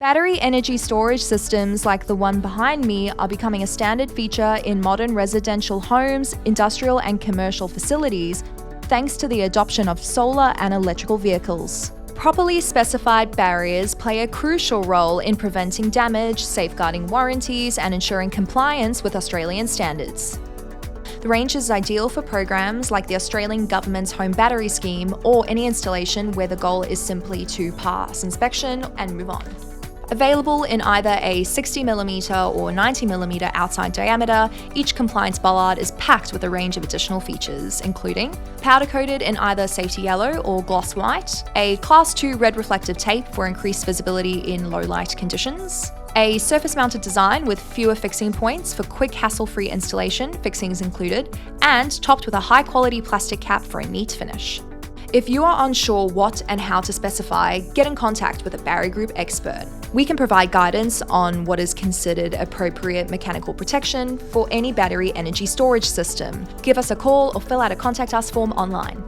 Battery energy storage systems like the one behind me are becoming a standard feature in modern residential homes, industrial and commercial facilities, thanks to the adoption of solar and electrical vehicles. Properly specified barriers play a crucial role in preventing damage, safeguarding warranties, and ensuring compliance with Australian standards. The range is ideal for programs like the Australian Government's Home Battery Scheme or any installation where the goal is simply to pass inspection and move on. Available in either a 60mm or 90mm outside diameter, each compliance bollard is packed with a range of additional features, including powder-coated in either safety yellow or gloss white, a Class 2 red reflective tape for increased visibility in low-light conditions, a surface-mounted design with fewer fixing points for quick hassle-free installation, fixings included, and topped with a high-quality plastic cap for a neat finish. If you are unsure what and how to specify, get in contact with a Barry Group expert. We can provide guidance on what is considered appropriate mechanical protection for any battery energy storage system. Give us a call or fill out a Contact Us form online.